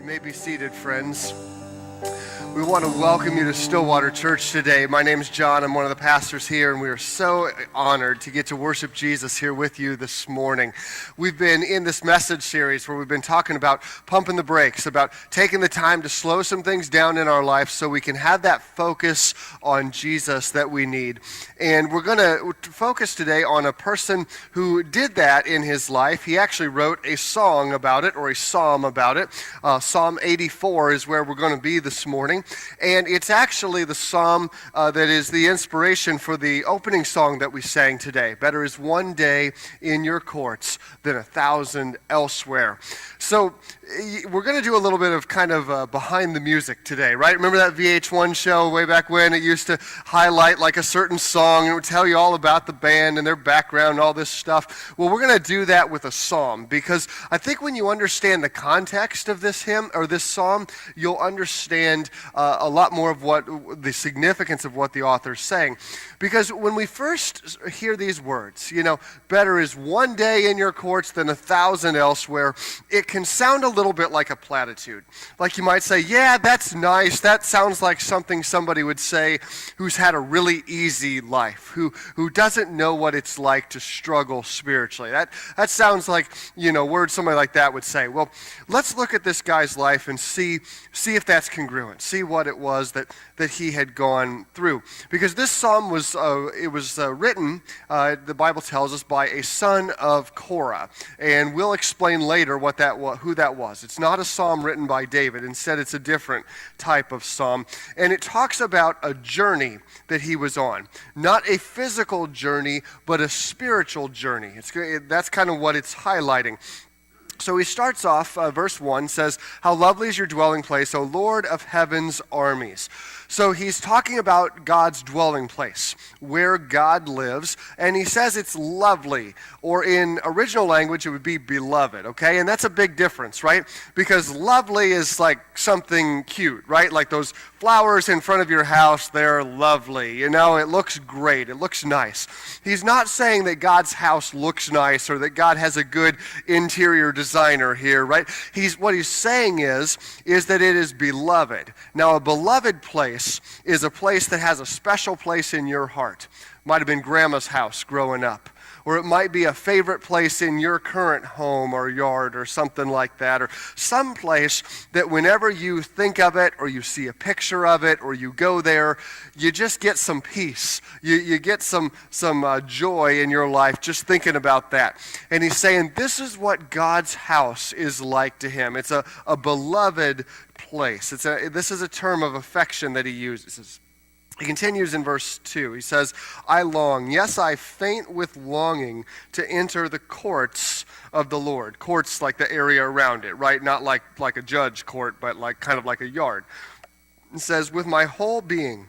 may be seated, friends. We want to welcome you to Stillwater Church today. My name is John. I'm one of the pastors here, and we are so honored to get to worship Jesus here with you this morning. We've been in this message series where we've been talking about pumping the brakes, about taking the time to slow some things down in our life so we can have that focus on Jesus that we need. And we're going to focus today on a person who did that in his life. He actually wrote a song about it, or a psalm about it. Psalm 84 is where we're going to be this morning. And it's actually the psalm that is the inspiration for the opening song that we sang today. Better is one day in your courts than 1,000 elsewhere. So we're going to do a little bit of kind of behind the music today, right? Remember that VH1 show way back when? It used to highlight like a certain song and it would tell you all about the band and their background and all this stuff. Well, we're going to do that with a psalm, because I think when you understand the context of this hymn or this psalm, you'll understand a lot more of what the significance of what the author's saying. Because when we first hear these words, better is one day in your courts than 1,000 elsewhere, it can sound a little bit like a platitude. Like you might say, yeah, that's nice. That sounds like something somebody would say who's had a really easy life, who doesn't know what it's like to struggle spiritually. That sounds like, words somebody like that would say. Well, let's look at this guy's life and see if that's congruent. See what it was that he had gone through. Because this psalm was written, the Bible tells us, by a son of Korah. And we'll explain later who that was. It's not a psalm written by David. Instead, it's a different type of psalm. And it talks about a journey that he was on. Not a physical journey, but a spiritual journey. That's kind of what it's highlighting. So he starts off, verse 1 says, "How lovely is your dwelling place, O Lord of heaven's armies." So he's talking about God's dwelling place, where God lives, and he says it's lovely, or in original language it would be beloved, okay? And that's a big difference, right? Because lovely is like something cute, right? Like those flowers in front of your house, they're lovely, it looks great, it looks nice. He's not saying that God's house looks nice or that God has a good interior designer here, right? What he's saying is that it is beloved. Now, a beloved place is a place that has a special place in your heart. Might have been grandma's house growing up. Or it might be a favorite place in your current home or yard or something like that. Or some place that whenever you think of it or you see a picture of it or you go there, you just get some peace. You get some joy in your life just thinking about that. And he's saying this is what God's house is like to him. It's a beloved place. This is a term of affection that he uses. He continues in verse 2. He says, "I long, yes, I faint with longing to enter the courts of the Lord." Courts like the area around it, right? Not like a judge court, but kind of like a yard. It says, "With my whole being,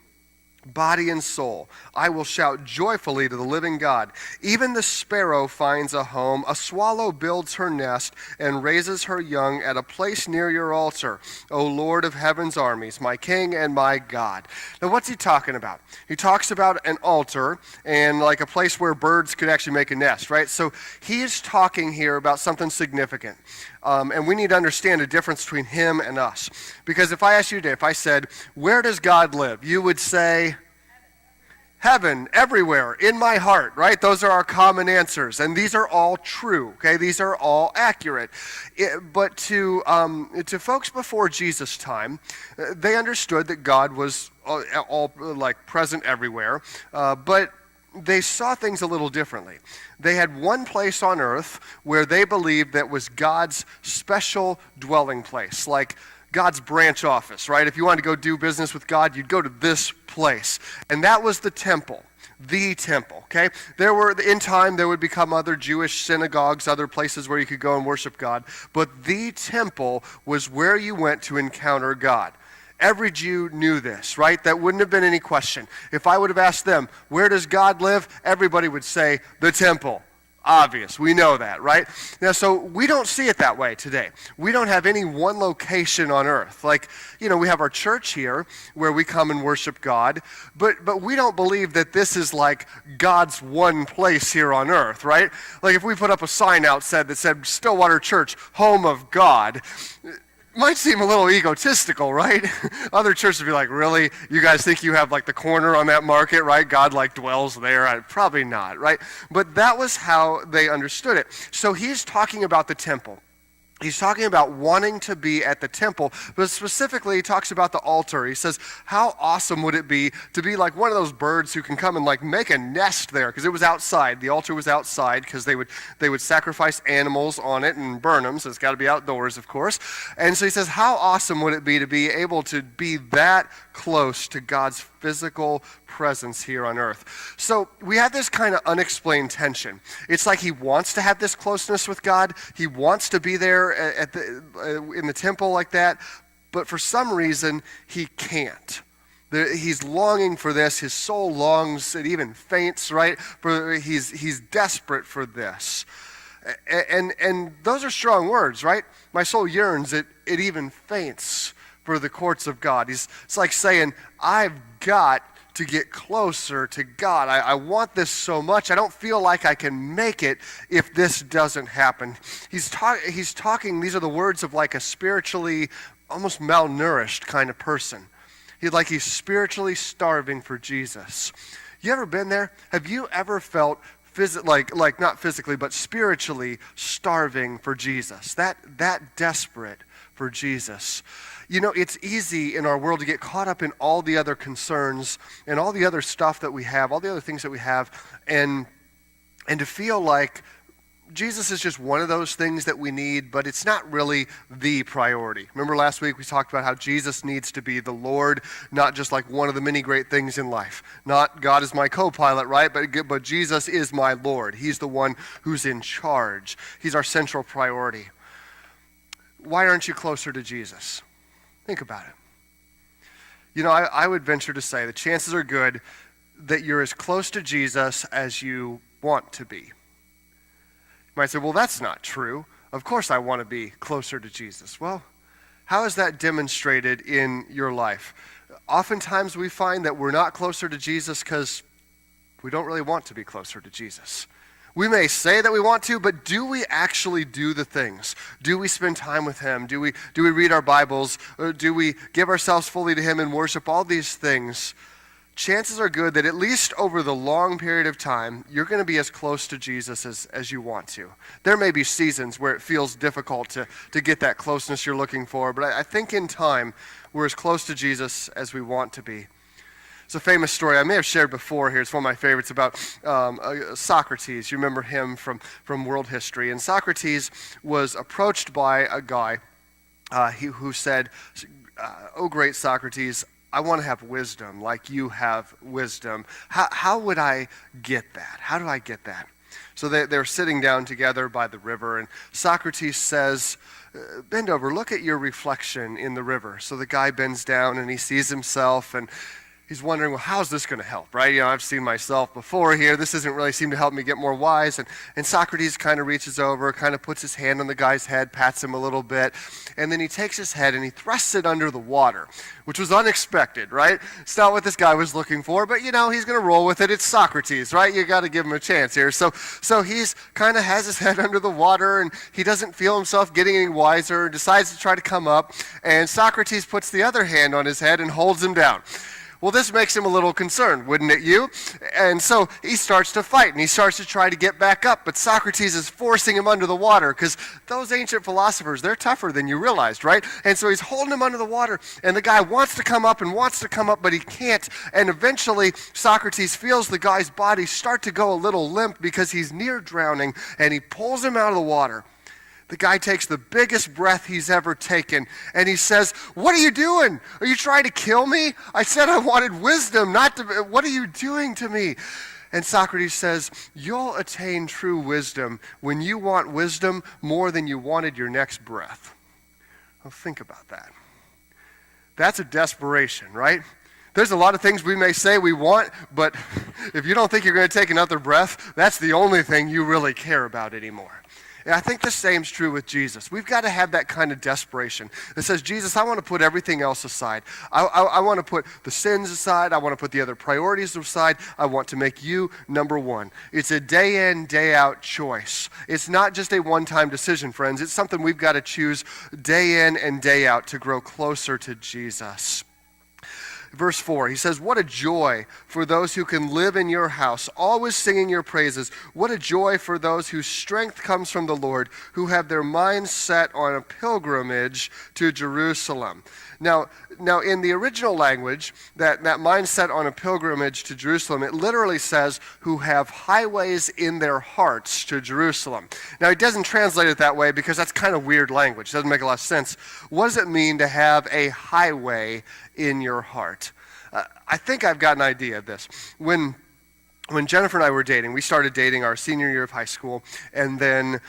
body and soul, I will shout joyfully to the living God. Even the sparrow finds a home, a swallow builds her nest and raises her young at a place near your altar, O Lord of heaven's armies, my King and my God." Now what's he talking about? He talks about an altar and like a place where birds could actually make a nest, right? So he's talking here about something significant. And we need to understand the difference between him and us. Because if I asked you today, if I said, where does God live? You would say, heaven, everywhere, in my heart, right? Those are our common answers. And these are all true, okay? These are all accurate. But to folks before Jesus' time, they understood that God was all like present everywhere. But they saw things a little differently. They had one place on earth where they believed that was God's special dwelling place, like God's branch office, right? If you wanted to go do business with God, you'd go to this place. And that was the temple, okay? In time, there would become other Jewish synagogues, other places where you could go and worship God. But the temple was where you went to encounter God. Every Jew knew this, right? That wouldn't have been any question. If I would have asked them, where does God live? Everybody would say, the temple. Obvious. We know that, right? Now, so we don't see it that way today. We don't have any one location on earth. Like, we have our church here where we come and worship God, but we don't believe that this is like God's one place here on earth, right? Like if we put up a sign outside that said Stillwater Church, home of God, might seem a little egotistical, right? Other churches would be like, really? You guys think you have like the corner on that market, right? God like dwells there? Probably not, right? But that was how they understood it. So he's talking about the temple. He's talking about wanting to be at the temple, but specifically he talks about the altar. He says, how awesome would it be to be like one of those birds who can come and like make a nest there, because it was outside. The altar was outside because they would sacrifice animals on it and burn them, so it's got to be outdoors, of course. And so he says, how awesome would it be to be able to be that close to God's physical presence here on earth? So we have this kind of unexplained tension. It's like he wants to have this closeness with God. He wants to be there in the temple like that, but for some reason he can't. He's longing for this. His soul longs. It even faints, right? He's desperate for this. And those are strong words, right? My soul yearns. It even faints for the courts of God. It's like saying, I've got to get closer to God. I want this so much. I don't feel like I can make it if this doesn't happen. He's talking, these are the words of like a spiritually almost malnourished kind of person. He's spiritually starving for Jesus. You ever been there? Have you ever felt not physically, but spiritually starving for Jesus? That desperate for Jesus. You know, it's easy in our world to get caught up in all the other concerns and all the other stuff that we have, all the other things that we have, and to feel like Jesus is just one of those things that we need, but it's not really the priority. Remember last week we talked about how Jesus needs to be the Lord, not just like one of the many great things in life. Not God is my co-pilot, right? But Jesus is my Lord. He's the one who's in charge. He's our central priority. Why aren't you closer to Jesus? Think about it. You know, I would venture to say the chances are good that you're as close to Jesus as you want to be. You might say, well, that's not true. Of course I want to be closer to Jesus. Well, how is that demonstrated in your life? Oftentimes we find that we're not closer to Jesus because we don't really want to be closer to Jesus. We may say that we want to, but do we actually do the things? Do we spend time with him? Do we read our Bibles? Or do we give ourselves fully to him and worship? All these things. Chances are good that at least over the long period of time, you're going to be as close to Jesus as you want to. There may be seasons where it feels difficult to get that closeness you're looking for, but I think in time, we're as close to Jesus as we want to be. It's a famous story I may have shared before here. It's one of my favorites about Socrates. You remember him from world history. And Socrates was approached by a guy who said, "Oh, great Socrates, I want to have wisdom like you have wisdom. How would I get that? How do I get that?" So they're sitting down together by the river, and Socrates says, "Bend over, look at your reflection in the river." So the guy bends down and he sees himself, and he's wondering, well, how's this going to help, right? You know, I've seen myself before here. This doesn't really seem to help me get more wise. And Socrates kind of reaches over, kind of puts his hand on the guy's head, pats him a little bit, and then he takes his head and he thrusts it under the water, which was unexpected, right? It's not what this guy was looking for, but, you know, he's going to roll with it. It's Socrates, right? You got to give him a chance here. So he's kind of has his head under the water, and he doesn't feel himself getting any wiser, decides to try to come up, and Socrates puts the other hand on his head and holds him down. Well, this makes him a little concerned, wouldn't it you? And so he starts to fight, and he starts to try to get back up, but Socrates is forcing him under the water, because those ancient philosophers, they're tougher than you realized, right? And so he's holding him under the water, and the guy wants to come up, but he can't. And eventually, Socrates feels the guy's body start to go a little limp because he's near drowning, and he pulls him out of the water. The guy takes the biggest breath he's ever taken, and he says, "What are you doing? Are you trying to kill me? I said I wanted wisdom, not to. What are you doing to me?" And Socrates says, "You'll attain true wisdom when you want wisdom more than you wanted your next breath." Well, think about that. That's a desperation, right? There's a lot of things we may say we want, but if you don't think you're going to take another breath, that's the only thing you really care about anymore. And I think the same's true with Jesus. We've got to have that kind of desperation that says, Jesus, I want to put everything else aside. I want to put the sins aside. I want to put the other priorities aside. I want to make you number one. It's a day in, day out choice. It's not just a one-time decision, friends. It's something we've got to choose day in and day out to grow closer to Jesus. Verse 4, he says, what a joy for those who can live in your house, always singing your praises. What a joy for those whose strength comes from the Lord, who have their minds set on a pilgrimage to Jerusalem. Now in the original language, that mindset on a pilgrimage to Jerusalem, it literally says, who have highways in their hearts to Jerusalem. Now, it doesn't translate it that way because that's kind of weird language. It doesn't make a lot of sense. What does it mean to have a highway in your heart? I think I've got an idea of this. When Jennifer and I were dating, we started dating our senior year of high school, and then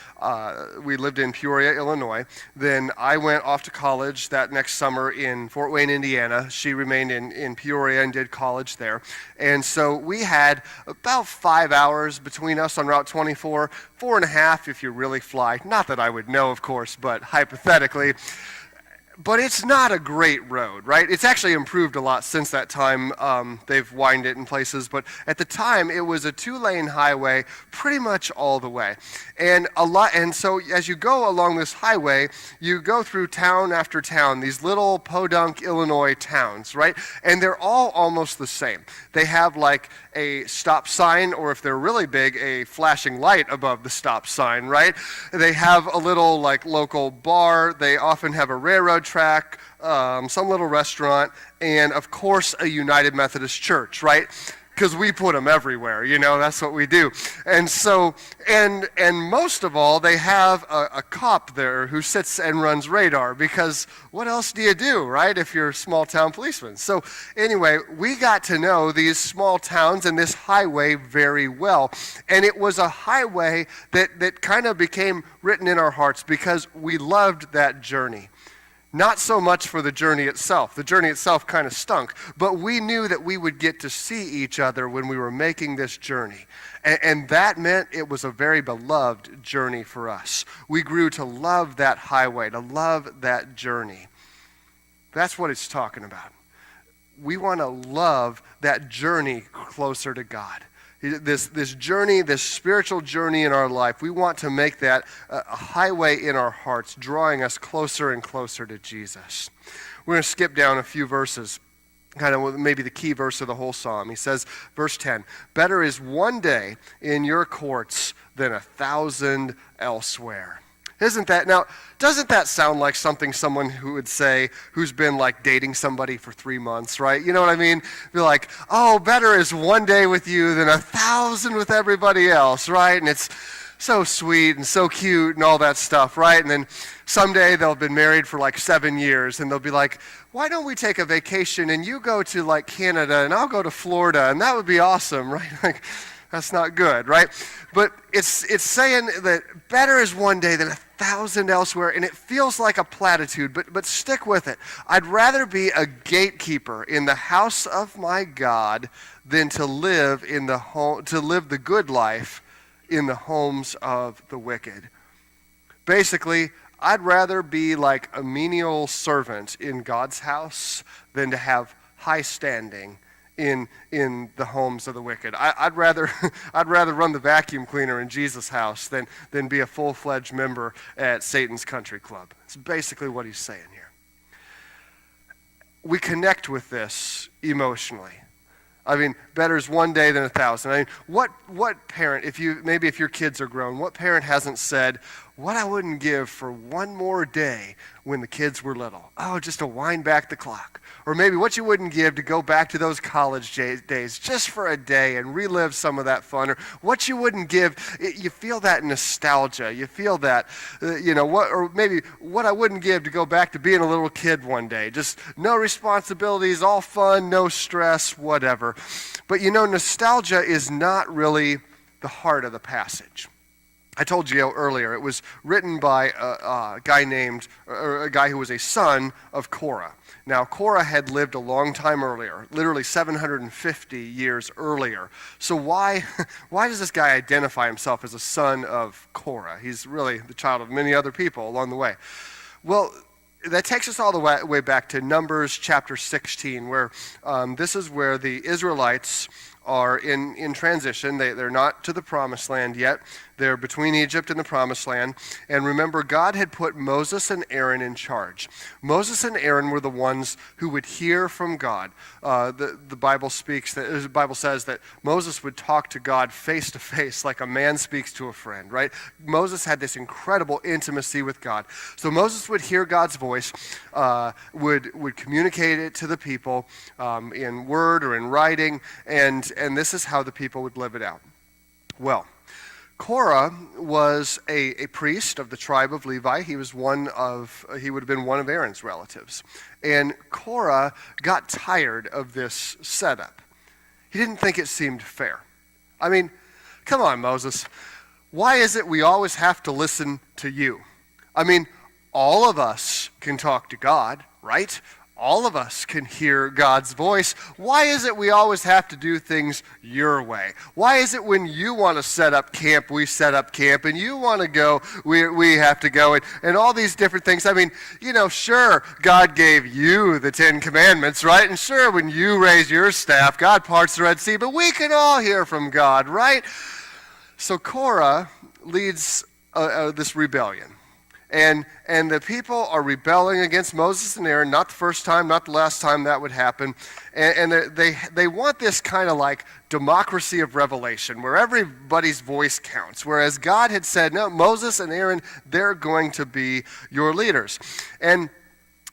we lived in Peoria, Illinois. Then I went off to college that next summer in Fort Wayne, Indiana. She remained in Peoria and did college there. And so we had about 5 hours between us on Route 24, 4.5 if you really fly. Not that I would know, of course, but hypothetically. But it's not a great road, right? It's actually improved a lot since that time. They've widened it in places, but at the time it was a 2-lane highway pretty much all the way. And so as you go along this highway, you go through town after town, these little podunk Illinois towns, right? And they're all almost the same. They have like a stop sign, or if they're really big, a flashing light above the stop sign, right? They have a little like local bar. They often have a railroad track, some little restaurant, and of course a United Methodist Church, right? Because we put them everywhere, that's what we do. And so, and most of all, they have a cop there who sits and runs radar, because what else do you do, right, if you're a small town policeman? So anyway, we got to know these small towns and this highway very well. And it was a highway that kind of became written in our hearts because we loved that journey. Not so much for the journey itself. The journey itself kind of stunk. But we knew that we would get to see each other when we were making this journey. And that meant it was a very beloved journey for us. We grew to love that highway, to love that journey. That's what it's talking about. We want to love that journey closer to God. This journey, this spiritual journey in our life, we want to make that a highway in our hearts, drawing us closer and closer to Jesus. We're going to skip down a few verses, kind of maybe the key verse of the whole psalm. He says, verse 10, better is one day in your courts than 1,000 elsewhere. Isn't that, now, doesn't that sound like something someone who would say, who's been like dating somebody for 3 months, right? You know what I mean? Be like, oh, better is one day with you than 1,000 with everybody else, right? And it's so sweet and so cute and all that stuff, right? And then someday they'll have been married for like 7 years, and they'll be like, why don't we take a vacation and you go to like Canada and I'll go to Florida, and that would be awesome, right? Like, that's not good, right? But it's saying that better is one day than 1,000 elsewhere, and it feels like a platitude, but stick with it. I'd rather be a gatekeeper in the house of my God than to live the good life in the homes of the wicked. Basically, I'd rather be like a menial servant in God's house than to have high standing in the homes of the wicked. I'd rather run the vacuum cleaner in Jesus' house than be a full-fledged member at Satan's country club. It's basically what he's saying here. We connect with this emotionally. I mean, better is one day than 1,000. I mean, what parent, if your kids are grown, what parent hasn't said, what I wouldn't give for one more day when the kids were little? Oh, just to wind back the clock. Or maybe what you wouldn't give to go back to those college days just for a day and relive some of that fun. Or what you wouldn't give, you feel that nostalgia. You feel that, or maybe what I wouldn't give to go back to being a little kid one day. Just no responsibilities, all fun, no stress, whatever. But nostalgia is not really the heart of the passage. I told you earlier, it was written by a guy who was a son of Korah. Now, Korah had lived a long time earlier, literally 750 years earlier. So why does this guy identify himself as a son of Korah? He's really the child of many other people along the way. Well, that takes us all the way back to Numbers chapter 16, where this is where the Israelites are in transition. They're not to the promised land yet. They're between Egypt and the promised land. And remember, God had put Moses and Aaron in charge. Moses and Aaron were the ones who would hear from God. The Bible says that Moses would talk to God face to face like a man speaks to a friend, right? Moses had this incredible intimacy with God. So Moses would hear God's voice, would communicate it to the people in word or in writing, and this is how the people would live it out. Well, Korah was a priest of the tribe of Levi. He would have been one of Aaron's relatives. And Korah got tired of this setup. He didn't think it seemed fair. I mean, come on, Moses. Why is it we always have to listen to you? I mean, all of us can talk to God, right? All of us can hear God's voice. Why is it we always have to do things your way? Why is it when you want to set up camp, we set up camp, and you want to go, we have to go, and all these different things? I mean, sure, God gave you the 10 Commandments, right? And sure, when you raise your staff, God parts the Red Sea, but we can all hear from God, right? So Korah leads this rebellion. And the people are rebelling against Moses and Aaron, not the first time, not the last time that would happen. And they want this kind of like democracy of revelation, where everybody's voice counts. Whereas God had said, no, Moses and Aaron, they're going to be your leaders. And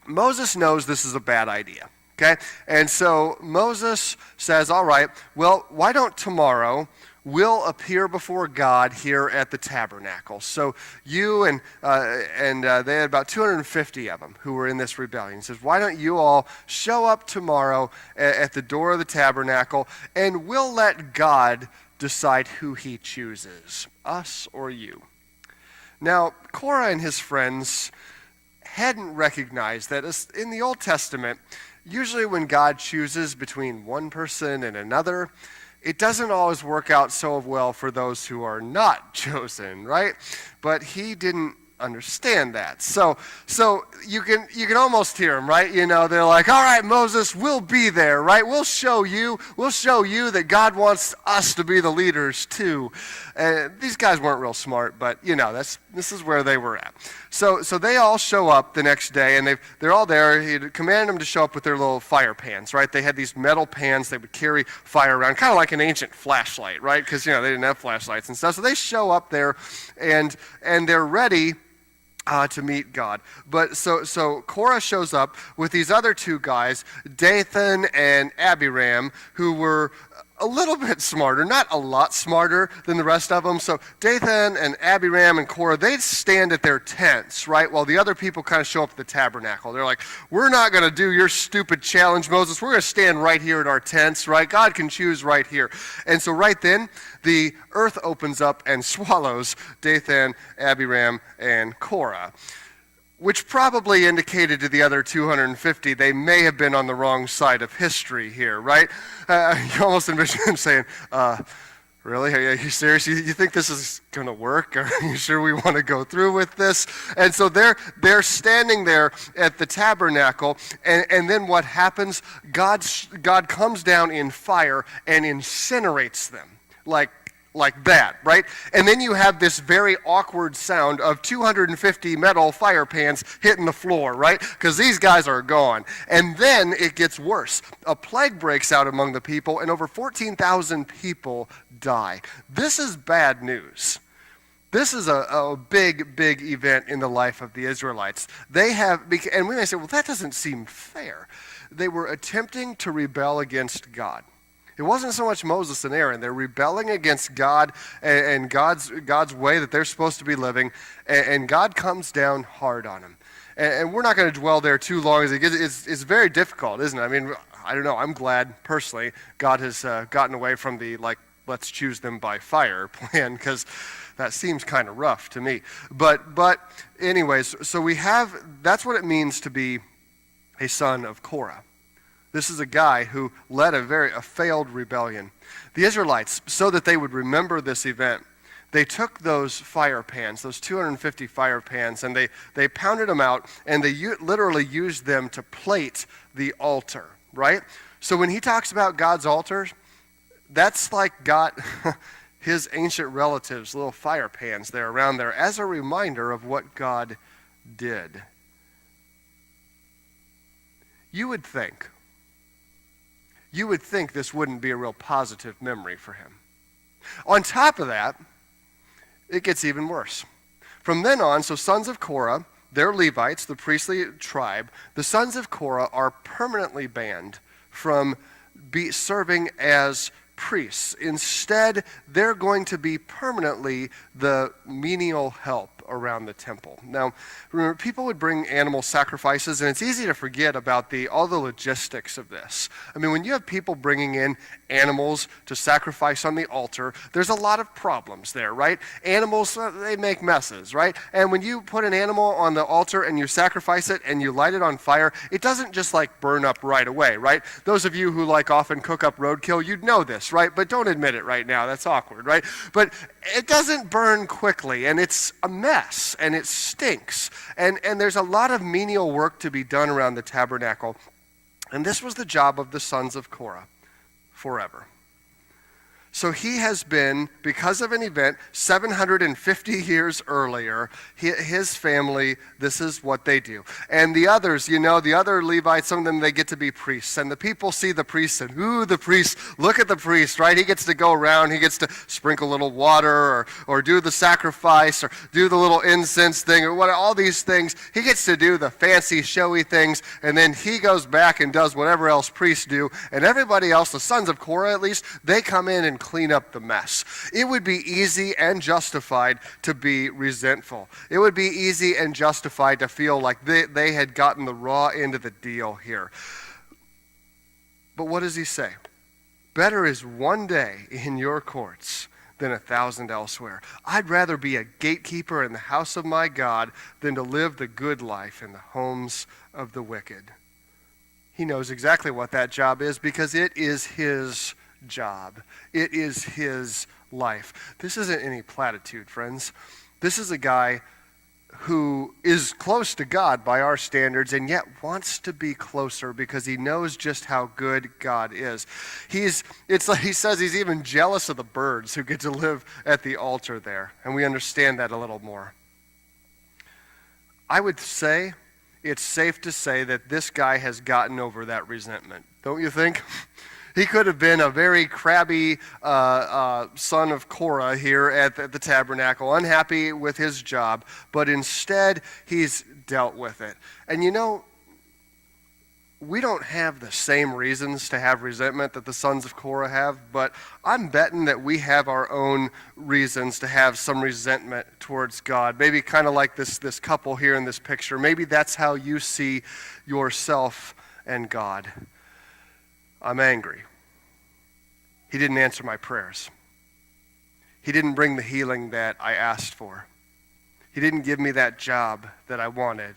Moses knows this is a bad idea, okay? And so Moses says, all right, well, why don't tomorrow will appear before God here at the tabernacle. So you and they had about 250 of them who were in this rebellion. He says, why don't you all show up tomorrow at the door of the tabernacle, and we'll let God decide who he chooses, us or you. Now, Korah and his friends hadn't recognized that in the Old Testament, usually when God chooses between one person and another, it doesn't always work out so well for those who are not chosen, right? But he didn't understand that. So you can almost hear them, right? They're like, all right, Moses, we'll be there, right? We'll show you that God wants us to be the leaders too. These guys weren't real smart, but this is where they were at. So they all show up the next day, and they're all there. He commanded them to show up with their little fire pans, right? They had these metal pans they would carry fire around, kind of like an ancient flashlight, right? Because they didn't have flashlights and stuff. So they show up there, and they're ready to meet God. But so Korah shows up with these other two guys, Dathan and Abiram, who were a little bit smarter, not a lot smarter than the rest of them. So Dathan and Abiram and Korah, they stand at their tents, right, while the other people kind of show up at the tabernacle. They're like, we're not going to do your stupid challenge, Moses. We're going to stand right here at our tents, right? God can choose right here. And so right then, the earth opens up and swallows Dathan, Abiram, and Korah, which probably indicated to the other 250 they may have been on the wrong side of history here, right? You almost envision them saying, really? Are you serious? You think this is going to work? Are you sure we want to go through with this? And so they're standing there at the tabernacle, and then what happens? God comes down in fire and incinerates them, like that, right? And then you have this very awkward sound of 250 metal fire pans hitting the floor, right? Because these guys are gone. And then it gets worse. A plague breaks out among the people, and over 14,000 people die. This is bad news. This is a big, big event in the life of the Israelites. And we may say, well, that doesn't seem fair. They were attempting to rebel against God. It wasn't so much Moses and Aaron. They're rebelling against God and God's way that they're supposed to be living, and God comes down hard on them. And we're not going to dwell there too long. It's very difficult, isn't it? I mean, I don't know. I'm glad, personally, God has gotten away from the let's choose them by fire plan, because that seems kind of rough to me. But anyways, so that's what it means to be a son of Korah. This is a guy who led a failed rebellion. The Israelites, so that they would remember this event, they took those fire pans, those 250 fire pans, and they pounded them out, and they literally used them to plate the altar, right? So when he talks about God's altar, that's like got his ancient relatives' little fire pans there around there as a reminder of what God did. You would think this wouldn't be a real positive memory for him. On top of that, it gets even worse. From then on, so sons of Korah, they're Levites, the priestly tribe. The sons of Korah are permanently banned from serving as priests. Instead, they're going to be permanently the menial help around the temple. Now, remember, people would bring animal sacrifices, and it's easy to forget about all the logistics of this. I mean, when you have people bringing in animals to sacrifice on the altar, there's a lot of problems there, right? Animals, they make messes, right? And when you put an animal on the altar and you sacrifice it and you light it on fire, it doesn't just like burn up right away, right? Those of you who like often cook up roadkill, you'd know this, right? But don't admit it right now. That's awkward, right? But it doesn't burn quickly, and it's a mess, and it stinks. And there's a lot of menial work to be done around the tabernacle. And this was the job of the sons of Korah forever. So he has been, because of an event 750 years earlier, his family, this is what they do. And the others, the other Levites, some of them, they get to be priests. And the people see the priests and, ooh, the priest, look at the priest, right? He gets to go around, he gets to sprinkle a little water or do the sacrifice or do the little incense thing or all these things. He gets to do the fancy, showy things, and then he goes back and does whatever else priests do. And everybody else, the sons of Korah at least, they come in and clean up the mess. It would be easy and justified to be resentful. It would be easy and justified to feel like they had gotten the raw end of the deal here. But what does he say? Better is one day in your courts than 1,000 elsewhere. I'd rather be a gatekeeper in the house of my God than to live the good life in the homes of the wicked. He knows exactly what that job is because it is his job. It is his life. This isn't any platitude, friends. This is a guy who is close to God by our standards and yet wants to be closer because he knows just how good God is. It's like he says he's even jealous of the birds who get to live at the altar there, and we understand that a little more. I would say it's safe to say that this guy has gotten over that resentment, don't you think? He could have been a very crabby son of Korah here at the tabernacle, unhappy with his job, but instead he's dealt with it. And we don't have the same reasons to have resentment that the sons of Korah have, but I'm betting that we have our own reasons to have some resentment towards God. Maybe kind of like this couple here in this picture. Maybe that's how you see yourself and God. I'm angry. He didn't answer my prayers. He didn't bring the healing that I asked for. He didn't give me that job that I wanted.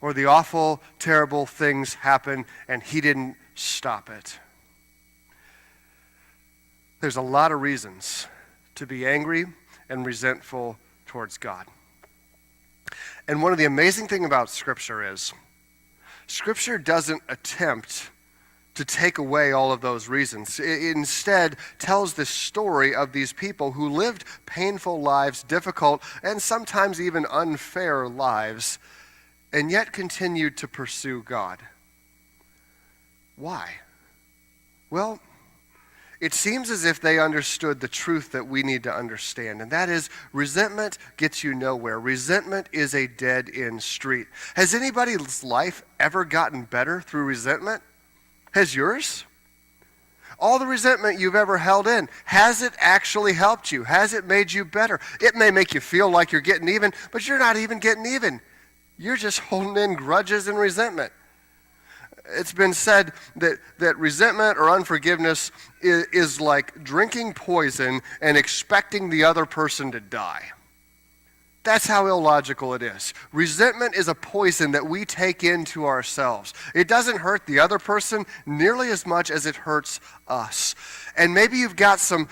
Or the awful, terrible things happen and he didn't stop it. There's a lot of reasons to be angry and resentful towards God. And one of the amazing things about Scripture is, Scripture doesn't attempt to take away all of those reasons. It instead tells the story of these people who lived painful lives, difficult, and sometimes even unfair lives, and yet continued to pursue God. Why? Well, it seems as if they understood the truth that we need to understand, and that is resentment gets you nowhere. Resentment is a dead-end street. Has anybody's life ever gotten better through resentment? Has yours? All the resentment you've ever held in, has it actually helped you? Has it made you better? It may make you feel like you're getting even, but you're not even getting even. You're just holding in grudges and resentment. It's been said that resentment or unforgiveness is like drinking poison and expecting the other person to die. That's how illogical it is. Resentment is a poison that we take into ourselves. It doesn't hurt the other person nearly as much as it hurts us. And maybe you've got some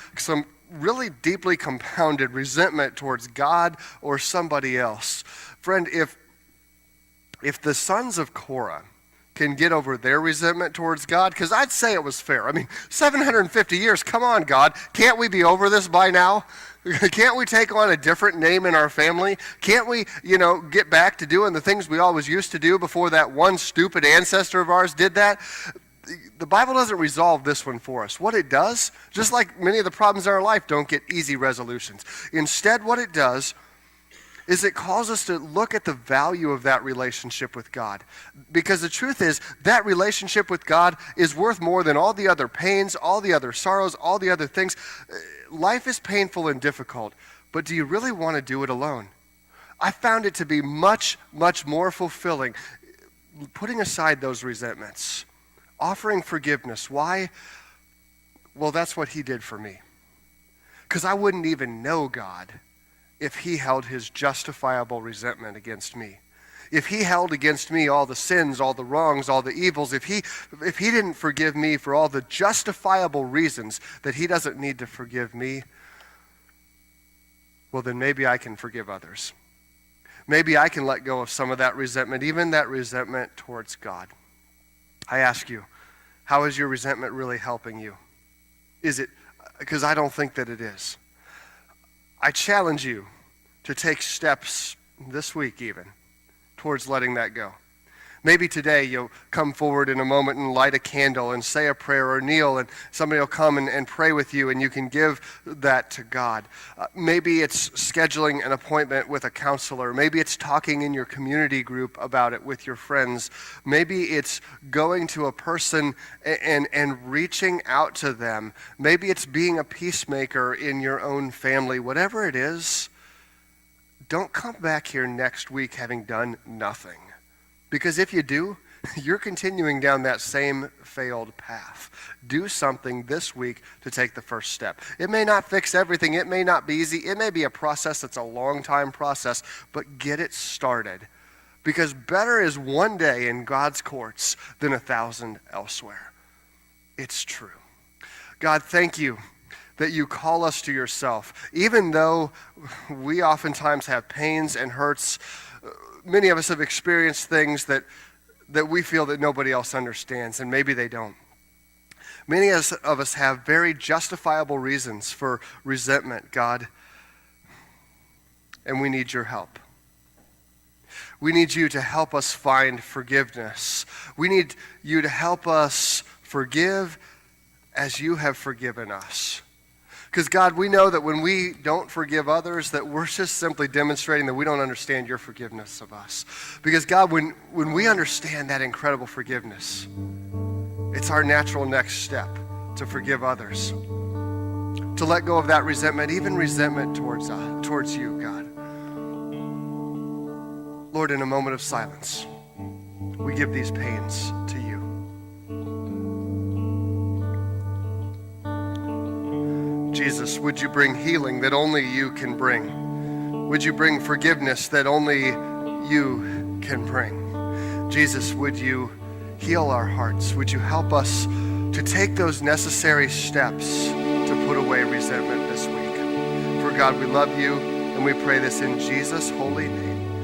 really deeply compounded resentment towards God or somebody else. Friend, if the sons of Korah can get over their resentment towards God, because I'd say it was fair. I mean, 750 years, come on, God. Can't we be over this by now? Can't we take on a different name in our family? Can't we, get back to doing the things we always used to do before that one stupid ancestor of ours did that? The Bible doesn't resolve this one for us. What it does, just like many of the problems in our life don't get easy resolutions. Instead, what it does is it calls us to look at the value of that relationship with God. Because the truth is, that relationship with God is worth more than all the other pains, all the other sorrows, all the other things. Life is painful and difficult, but do you really want to do it alone? I found it to be much, much more fulfilling, putting aside those resentments, offering forgiveness. Why? Well, that's what he did for me. Because I wouldn't even know God if he held his justifiable resentment against me. If he held against me all the sins, all the wrongs, all the evils, if he didn't forgive me for all the justifiable reasons that he doesn't need to forgive me, well, then maybe I can forgive others. Maybe I can let go of some of that resentment, even that resentment towards God. I ask you, how is your resentment really helping you? Is it? Because I don't think that it is. I challenge you to take steps this week even towards letting that go. Maybe today you'll come forward in a moment and light a candle and say a prayer or kneel, and somebody will come and pray with you, and you can give that to God. Maybe it's scheduling an appointment with a counselor. Maybe it's talking in your community group about it with your friends. Maybe it's going to a person and reaching out to them. Maybe it's being a peacemaker in your own family. Whatever it is, don't come back here next week having done nothing. Because if you do, you're continuing down that same failed path. Do something this week to take the first step. It may not fix everything. It may not be easy. It may be a process that's a long time process, but get it started. Because better is one day in God's courts than 1,000 elsewhere. It's true. God, thank you that you call us to yourself. Even though we oftentimes have pains and hurts, many of us have experienced things that we feel that nobody else understands, and maybe they don't. Many of us have very justifiable reasons for resentment, God, and we need your help. We need you to help us find forgiveness. We need you to help us forgive as you have forgiven us. Because, God, we know that when we don't forgive others, that we're just simply demonstrating that we don't understand your forgiveness of us. Because, God, when we understand that incredible forgiveness, it's our natural next step to forgive others, to let go of that resentment, even resentment towards you, God. Lord, in a moment of silence, we give these pains to you. Jesus, would you bring healing that only you can bring? Would you bring forgiveness that only you can bring? Jesus, would you heal our hearts? Would you help us to take those necessary steps to put away resentment this week? For God, we love you, and we pray this in Jesus' holy name.